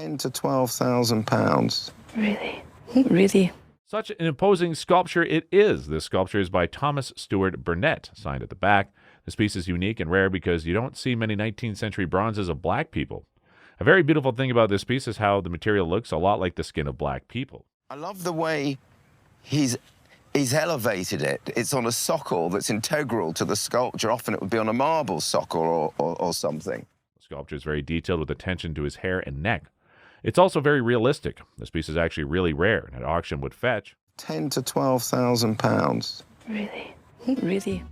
10 to 12,000 pounds. Really? Really? Such an imposing sculpture it is. This sculpture is by Thomas Stewart Bernett, signed at the back. This piece is unique and rare because you don't see many 19th century bronzes of black people. A very beautiful thing about this piece is how the material looks a lot like the skin of black people. I love the way he's elevated it. It's on a socle that's integral to the sculpture. Often it would be on a marble socle or something. The sculpture is very detailed with attention to his hair and neck. It's also very realistic. This piece is actually really rare and at auction would fetch 10 to 12,000 pounds. Really? Really?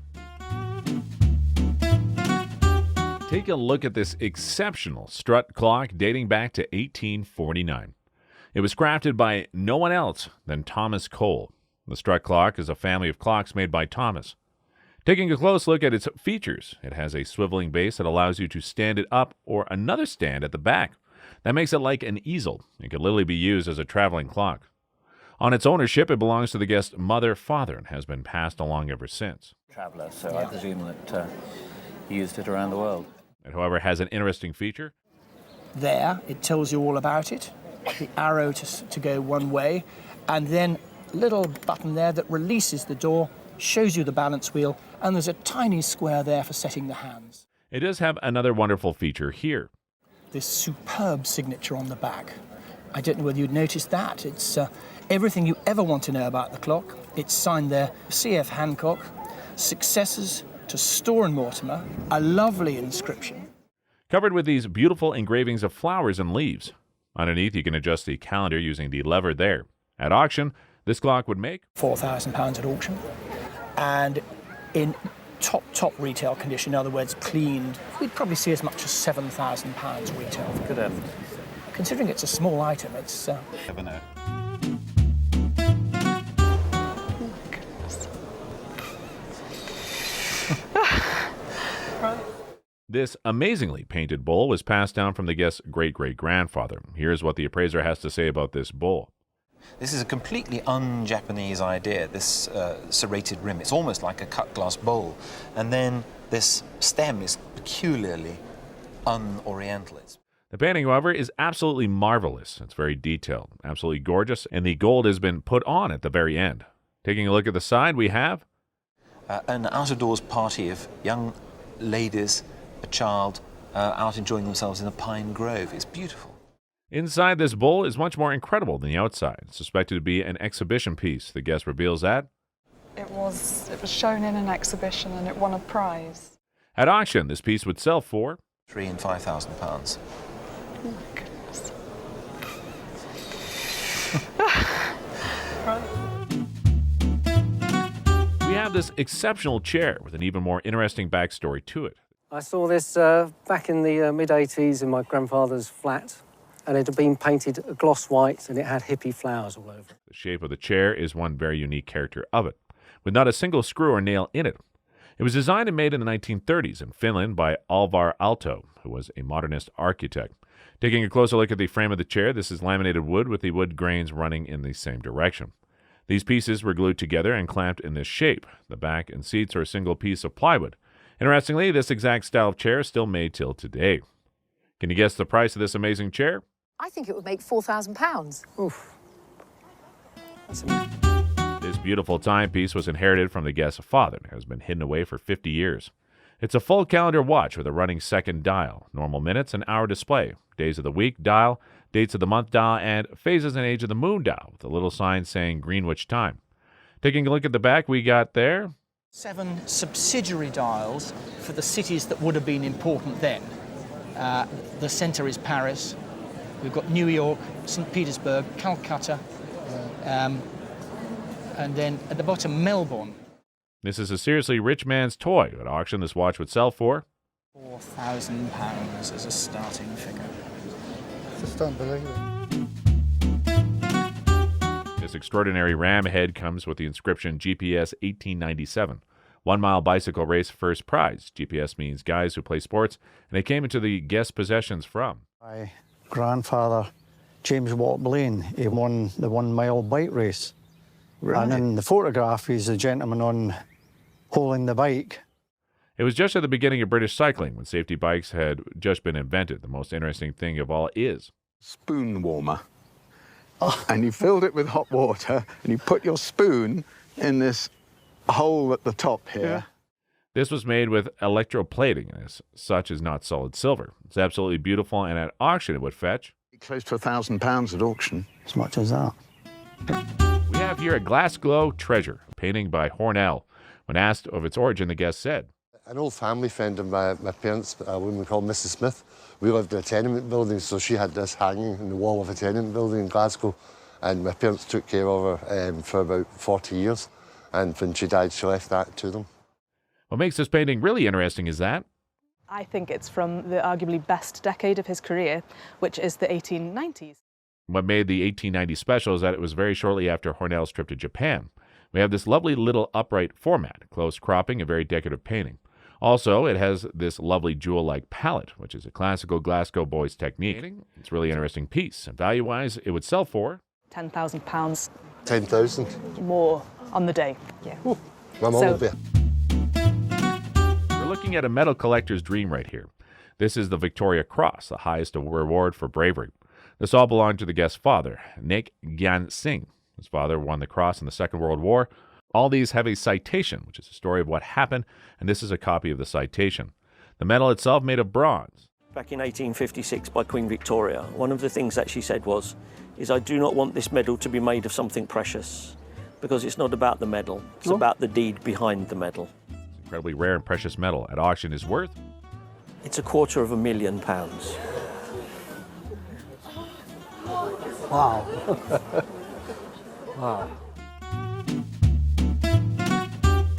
Take a look at this exceptional strut clock dating back to 1849. It was crafted by no one else than Thomas Cole. The strut clock is a family of clocks made by Thomas. Taking a close look at its features, it has a swiveling base that allows you to stand it up or another stand at the back. That makes it like an easel. It could literally be used as a traveling clock. On its ownership, it belongs to the guest's mother-father and has been passed along ever since. Traveller, so I presume that he used it around the world. It, however, has an interesting feature. There, it tells you all about it. The arrow to go one way, and then a little button there that releases the door, shows you the balance wheel, and there's a tiny square there for setting the hands. It does have another wonderful feature here. This superb signature on the back. I don't know whether you'd noticed that. It's everything you ever want to know about the clock. It's signed there, C.F. Hancock, successors to Storr and Mortimer, a lovely inscription. Covered with these beautiful engravings of flowers and leaves. Underneath, you can adjust the calendar using the lever there. At auction, this clock would make £4,000 at auction. And in top retail condition, in other words, cleaned, we'd probably see as much as £7,000 retail. Good heavens. Considering it's a small item, it's... Never know. This amazingly painted bowl was passed down from the guest's great-great-grandfather. Here's what the appraiser has to say about this bowl. This is a completely un-Japanese idea, this serrated rim. It's almost like a cut glass bowl. And then this stem is peculiarly un-Oriental. The painting, however, is absolutely marvelous. It's very detailed, absolutely gorgeous, and the gold has been put on at the very end. Taking a look at the side, we have an out-of-doors party of young ladies, a child, out enjoying themselves in a pine grove. It's beautiful. Inside this bowl is much more incredible than the outside. It's suspected to be an exhibition piece. The guest reveals that it was shown in an exhibition and it won a prize. At auction, this piece would sell for £3,000 and £5,000. Oh my goodness. We have this exceptional chair with an even more interesting backstory to it. I saw this back in the mid-80s in my grandfather's flat, and it had been painted gloss white, and it had hippie flowers all over it. The shape of the chair is one very unique character of it, with not a single screw or nail in it. It was designed and made in the 1930s in Finland by Alvar Aalto, who was a modernist architect. Taking a closer look at the frame of the chair, this is laminated wood with the wood grains running in the same direction. These pieces were glued together and clamped in this shape. The back and seats are a single piece of plywood. Interestingly, this exact style of chair is still made till today. Can you guess the price of this amazing chair? I think it would make £4,000. Oof. This beautiful timepiece was inherited from the guest's father and has been hidden away for 50 years. It's a full calendar watch with a running second dial, normal minutes and hour display, days of the week dial, dates of the month dial, and phases and age of the moon dial, with a little sign saying Greenwich time. Taking a look at the back, we got there 7 subsidiary dials for the cities that would have been important then. The centre is Paris. We've got New York, St. Petersburg, Calcutta, and then at the bottom, Melbourne. This is a seriously rich man's toy. At auction, this watch would sell for £4,000 as a starting figure. Just unbelievable. This extraordinary ram head comes with the inscription GPS 1897. 1 mile bicycle race first prize. GPS means guys who play sports, and it came into the guest possessions from My grandfather, James Watt Blaine, he won the 1 mile bike race. Right. And in the photograph, he's the gentleman on holding the bike. It was just at the beginning of British cycling when safety bikes had just been invented. The most interesting thing of all is spoon warmer. And you filled it with hot water, and you put your spoon in this hole at the top here. Yeah. This was made with electroplating, and as such is not solid silver. It's absolutely beautiful, and at auction it would fetch close to £1,000 at auction. As much as that. We have here a glass glow treasure, a painting by Hornell. When asked of its origin, the guest said, An old family friend of my parents, a woman called Mrs. Smith, we lived in a tenement building, so she had this hanging in the wall of a tenement building in Glasgow, and my parents took care of her for about 40 years, and when she died, she left that to them. What makes this painting really interesting is that I think it's from the arguably best decade of his career, which is the 1890s. what made the 1890 special is that it was very shortly after Hornell's trip to Japan. We have this lovely little upright format, close cropping, a very decorative painting. Also, it has this lovely jewel-like palette, which is a classical Glasgow boys technique. It's a really interesting piece, and value-wise, it would sell for £10,000. 10,000. More on the day. Yeah. Ooh, my mum would be. We're looking at a metal collector's dream right here. This is the Victoria Cross, the highest reward for bravery. This all belonged to the guest's father, Nick Gyan Singh. His father won the cross in the Second World War. All these have a citation, which is a story of what happened, and this is a copy of the citation. The medal itself made of bronze. Back in 1856 by Queen Victoria, one of the things that she said was, I do not want this medal to be made of something precious, because it's not about the medal, it's about the deed behind the medal. It's incredibly rare and precious metal. At auction is worth? It's £250,000. Wow. Wow.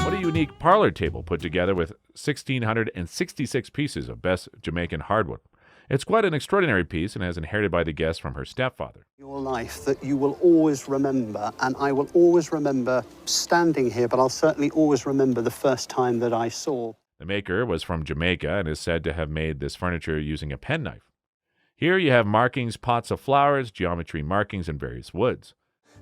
What a unique parlor table put together with 1,666 pieces of best Jamaican hardwood. It's quite an extraordinary piece and has inherited by the guest from her stepfather. Your life that you will always remember, and I will always remember standing here, but I'll certainly always remember the first time that I saw. The maker was from Jamaica and is said to have made this furniture using a penknife. Here you have markings, pots of flowers, geometry markings, and various woods.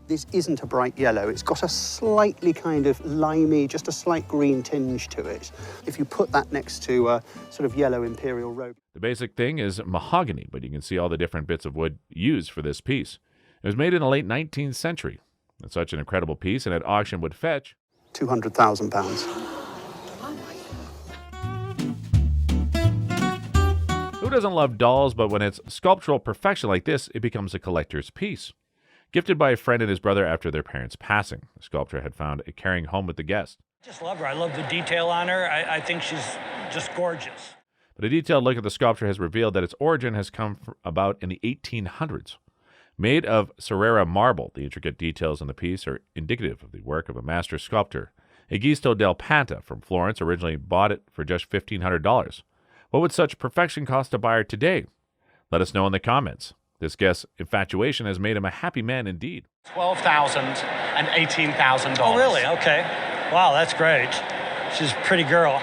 This isn't a bright yellow. It's got a slightly kind of limey, just a slight green tinge to it. If you put that next to a sort of yellow imperial robe. The basic thing is mahogany, but you can see all the different bits of wood used for this piece. It was made in the late 19th century. It's such an incredible piece, and at auction would fetch £200,000. Who doesn't love dolls, but when it's sculptural perfection like this, it becomes a collector's piece. Gifted by a friend and his brother after their parents' passing, the sculptor had found a carrying home with the guest. I just love her. I love the detail on her. I think she's just gorgeous. But a detailed look at the sculpture has revealed that its origin has come about in the 1800s. Made of Carrara marble, the intricate details in the piece are indicative of the work of a master sculptor. Egisto del Panta from Florence originally bought it for just $1,500. What would such perfection cost a buyer today? Let us know in the comments. This guest's infatuation has made him a happy man indeed. $12,000 and $18,000. Oh, really? Okay. Wow, that's great. She's a pretty girl.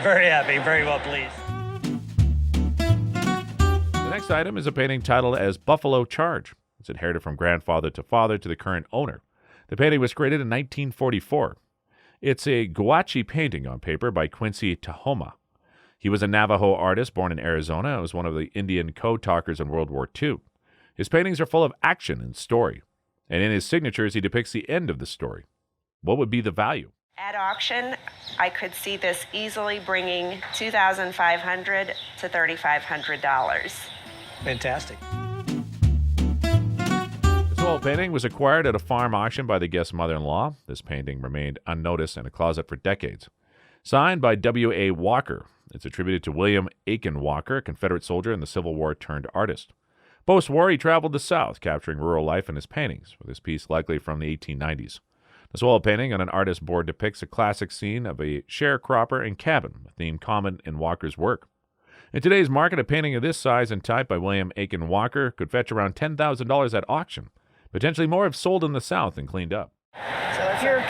Very happy, very well pleased. The next item is a painting titled as Buffalo Charge. It's inherited from grandfather to father to the current owner. The painting was created in 1944. It's a gouache painting on paper by Quincy Tahoma. He was a Navajo artist born in Arizona and was one of the Indian code talkers in World War II. His paintings are full of action and story, and in his signatures he depicts the end of the story. What would be the value? At auction, I could see this easily bringing $2,500 to $3,500. Fantastic. This oil painting was acquired at a farm auction by the guest's mother-in-law. This painting remained unnoticed in a closet for decades. Signed by W.A. Walker. It's attributed to William Aiken Walker, a Confederate soldier in the Civil War turned artist. Post-war, he traveled the South, capturing rural life in his paintings, with this piece likely from the 1890s. This oil painting on an artist's board depicts a classic scene of a sharecropper and cabin, a theme common in Walker's work. In today's market, a painting of this size and type by William Aiken Walker could fetch around $10,000 at auction. Potentially more if sold in the South and cleaned up. So if you're